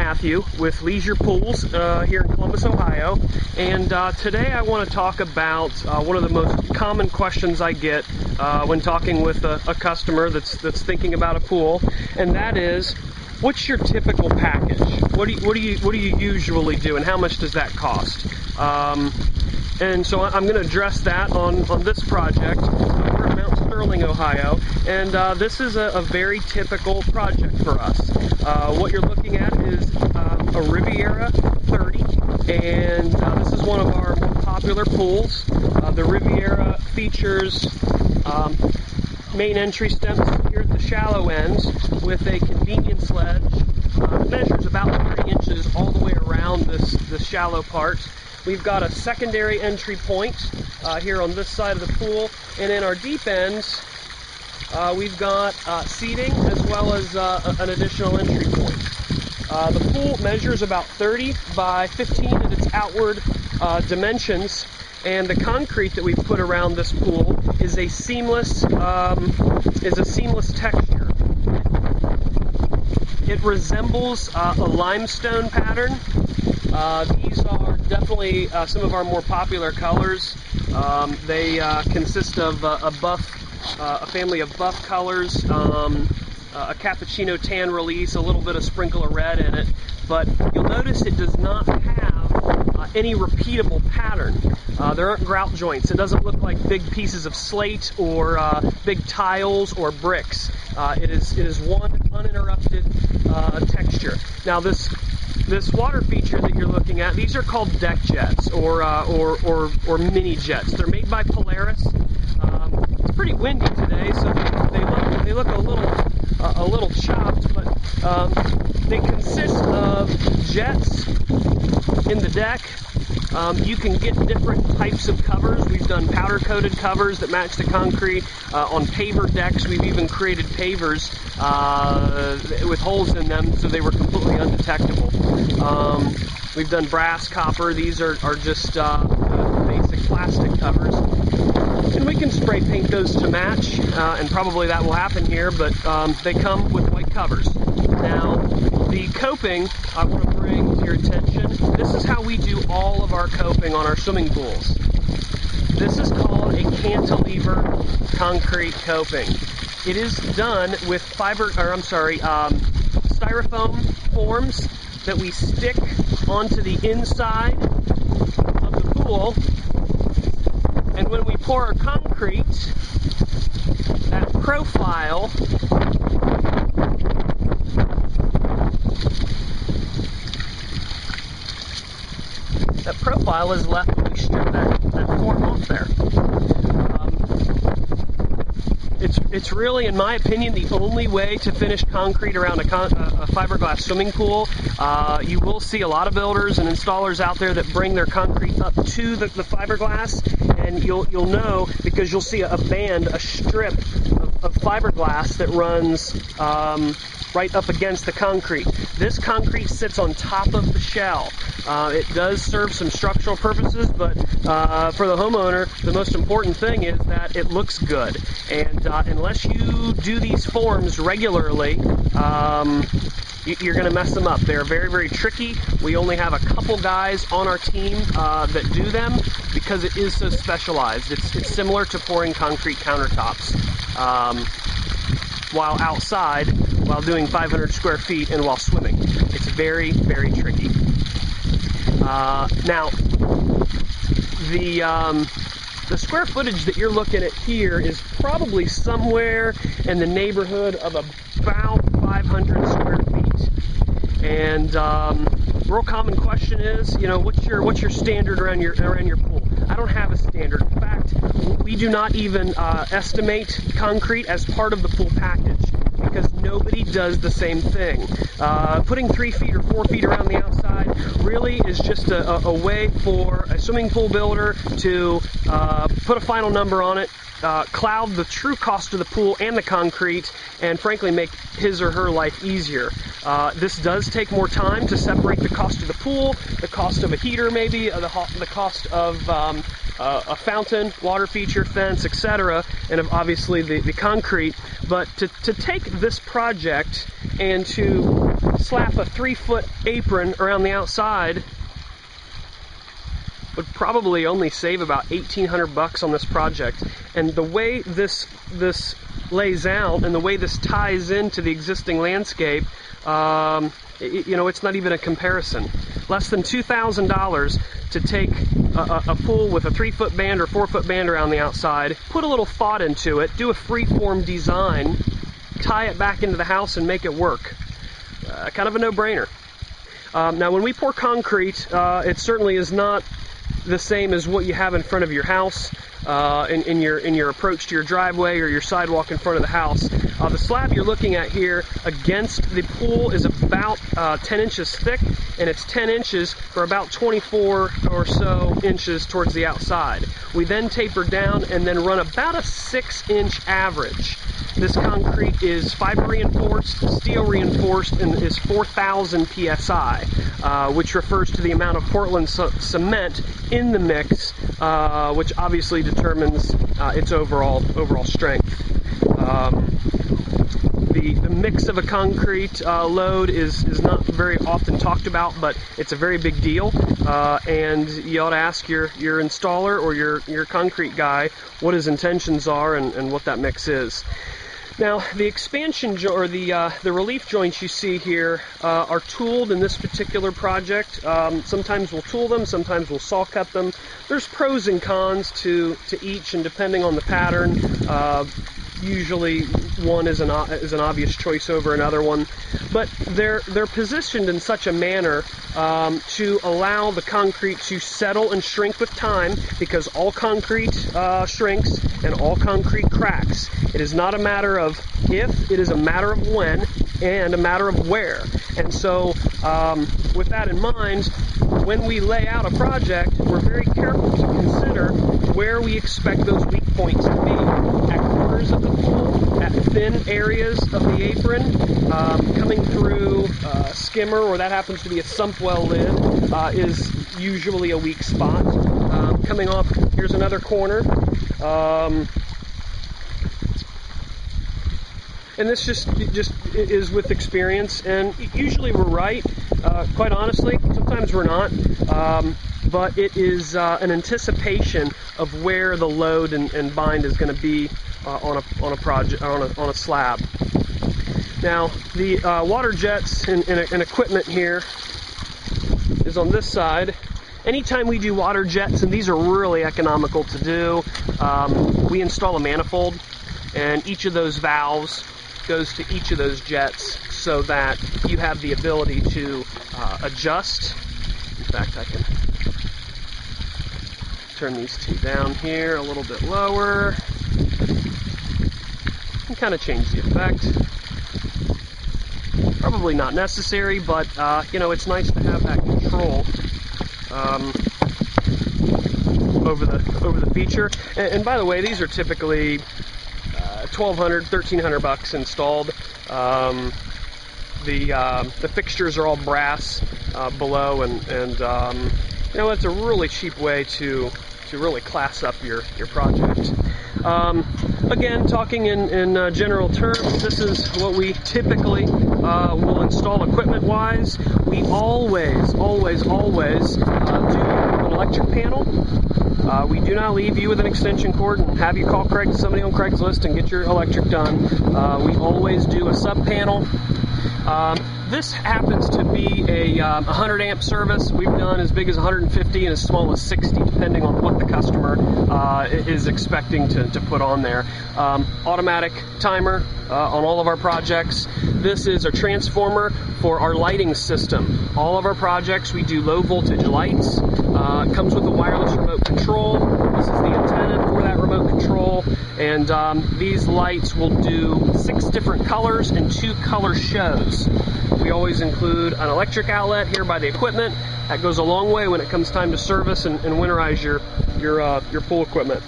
Matthew with Leisure Pools here in Columbus, Ohio, and today I want to talk about one of the most common questions I get when talking with a customer that's thinking about a pool, and that is, what's your typical package? What do you usually do, and how much does that cost? And so I'm going to address that on this project. We're in Mount Sterling, Ohio, and this is a very typical project for us. What you're looking at is a Riviera 30, and this is one of our more popular pools. The Riviera features main entry steps here at the shallow ends with a convenience ledge. Measures about 30 inches all the way around this shallow part. We've got a secondary entry point here on this side of the pool, and in our deep ends we've got seating as well as an additional entry point. The pool measures about 30 by 15 at its outward dimensions, and the concrete that we've put around this pool is a seamless texture. It resembles a limestone pattern. These are definitely some of our more popular colors. They consist of a family of buff colors, a cappuccino tan release, a little bit of sprinkle of red in it, but you'll notice it does not have any repeatable pattern. There aren't grout joints. It doesn't look like big pieces of slate or big tiles or bricks. It is one uninterrupted texture. Now this water feature that you're looking at, these are called deck jets or mini jets. They're made by Polaris. It's pretty windy today, so they look a little chopped, but they consist of jets in the deck. You can get different types of covers. We've done powder-coated covers that match the concrete. On paver decks, we've even created pavers with holes in them so they were completely undetectable. We've done brass, copper. These are just basic plastic covers. And we can spray paint those to match, and probably that will happen here, but they come with white covers. Now, the coping I want to bring to your attention, this is how we do all of our coping on our swimming pools. This is called a cantilever concrete coping. It is done with styrofoam forms that we stick onto the inside of the pool, and when we pour our concrete, that profile is left when we strip that form off there. It's really, in my opinion, the only way to finish concrete around a fiberglass swimming pool. You will see a lot of builders and installers out there that bring their concrete up to the fiberglass, and you'll know because you'll see a strip of fiberglass that runs right up against the concrete. This concrete sits on top of the shell. It does serve some structural purposes, but for the homeowner, the most important thing is that it looks good. And unless you do these forms regularly, you're going to mess them up. They're very, very tricky. We only have a couple guys on our team that do them because it is so specialized. It's similar to pouring concrete countertops while outside, while doing 500 square feet, and while swimming. It's very, very tricky. Now, the square footage that you're looking at here is probably somewhere in the neighborhood of about 500 square feet. And real common question is, what's your standard around your pool? I don't have a standard. In fact, we do not even estimate concrete as part of the pool package because nobody does the same thing. Putting 3 feet or 4 feet around the outside really is just a way for a swimming pool builder to put a final number on it, cloud the true cost of the pool and the concrete, and frankly make his or her life easier. This does take more time to separate the cost of the pool, the cost of a heater maybe, the cost of a fountain, water feature, fence, etc., and obviously the concrete. But to take this project and to slap a 3-foot apron around the outside would probably only save about $1,800 on this project. And the way this lays out and the way this ties into the existing landscape, you know, it's not even a comparison. Less than $2,000 to take a pool with a 3-foot band or 4-foot band around the outside, put a little thought into it, do a free-form design, tie it back into the house and make it work. Kind of a no-brainer. Now when we pour concrete, it certainly is not the same as what you have in front of your house, in your approach to your driveway or your sidewalk in front of the house. The slab you're looking at here against the pool is about 10 inches thick, and it's 10 inches for about 24 or so inches towards the outside. We then taper down and then run about a 6-inch average. This concrete is fiber reinforced, steel reinforced, and is 4,000 psi, which refers to the amount of Portland cement in the mix, which obviously determines its overall strength. The mix of a concrete load is not very often talked about, but it's a very big deal, and you ought to ask your installer or your concrete guy what his intentions are and what that mix is. Now, the expansion or the relief joints you see here are tooled in this particular project. Sometimes we'll tool them, sometimes we'll saw cut them. There's pros and cons to each, and depending on the pattern, usually one is an obvious choice over another one. But they're positioned in such a manner to allow the concrete to settle and shrink with time, because all concrete shrinks and all concrete cracks. It is not a matter of if, it is a matter of when and a matter of where. And so with that in mind, when we lay out a project, we're very careful to consider where we expect those weak points to be. At corners of the pool, at thin areas of the apron, coming through a skimmer, or that happens to be a sump well lid, is usually a weak spot. Coming off, here's another corner. And this just is with experience, and usually we're right. Quite honestly, sometimes we're not. But it is an anticipation of where the load and bind is going to be on a project, on a slab. Now, the water jets and equipment here is on this side. Anytime we do water jets, and these are really economical to do, we install a manifold, and each of those valves goes to each of those jets so that you have the ability to adjust. In fact, I can turn these two down here a little bit lower and kind of change the effect. Probably not necessary, but you know, it's nice to have that control over the feature. And by the way, these are typically $1,200, $1,300 installed. The fixtures are all brass below, and you know, it's a really cheap way to really class up your project. Again, talking in general terms, this is what we typically will install equipment-wise. We always do an electric panel. We do not leave you with an extension cord and have you call somebody on Craigslist and get your electric done. We always do a sub-panel. This happens to be a 100 amp service. We've done as big as 150 and as small as 60, depending on what the customer is expecting to put on there. Automatic timer on all of our projects. This is a transformer for our lighting system. All of our projects, we do low voltage lights. It comes with a wireless remote control. This is the antenna for that remote control. And these lights will do 6 different colors and 2 color shows. We always include an electric outlet here by the equipment. That goes a long way when it comes time to service and winterize your pool equipment.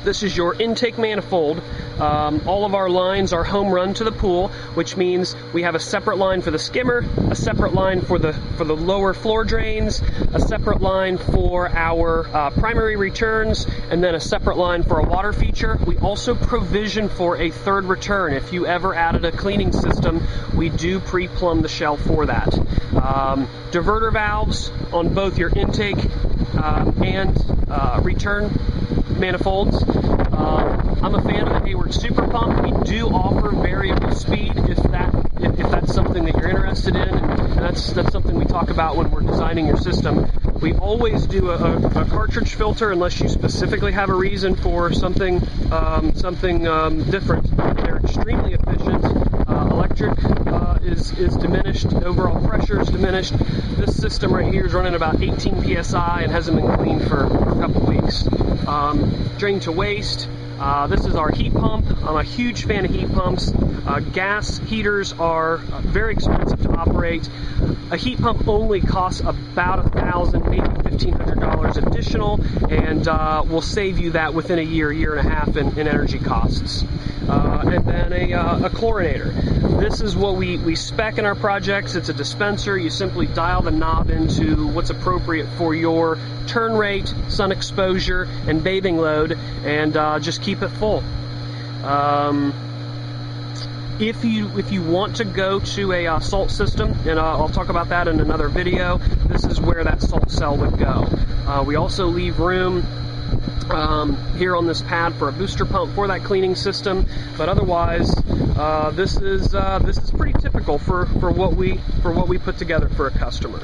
This is your intake manifold All of our lines are home run to the pool, which means we have a separate line for the skimmer, a separate line for the lower floor drains, a separate line for our primary returns, and then a separate line for a water feature. We also provision for a third return. If you ever added a cleaning system, we do pre-plumb the shell for that. Diverter valves on both your intake and return manifolds. I'm a fan of the Hayward Super Pump. We do offer variable speed if that's something that you're interested in, and that's something we talk about when we're designing your system. We always do a cartridge filter unless you specifically have a reason for something different. They're extremely efficient. Electric is diminished. Overall pressure is diminished. This system right here is running about 18 psi and hasn't been cleaned for a couple weeks. Drain to waste. This is our heat pump. I'm a huge fan of heat pumps. Gas heaters are very expensive to operate. A heat pump only costs about $1,000, maybe $1,500 additional, and will save you that within a year and a half in energy costs. And then a chlorinator. This is what we spec in our projects. It's a dispenser. You simply dial the knob into what's appropriate for your turn rate, sun exposure, and bathing load, and just keep it full. If you want to go to a salt system, and I'll talk about that in another video, this is where that salt cell would go. We also leave room here on this pad for a booster pump for that cleaning system, but otherwise this is pretty typical for what we put together for a customer.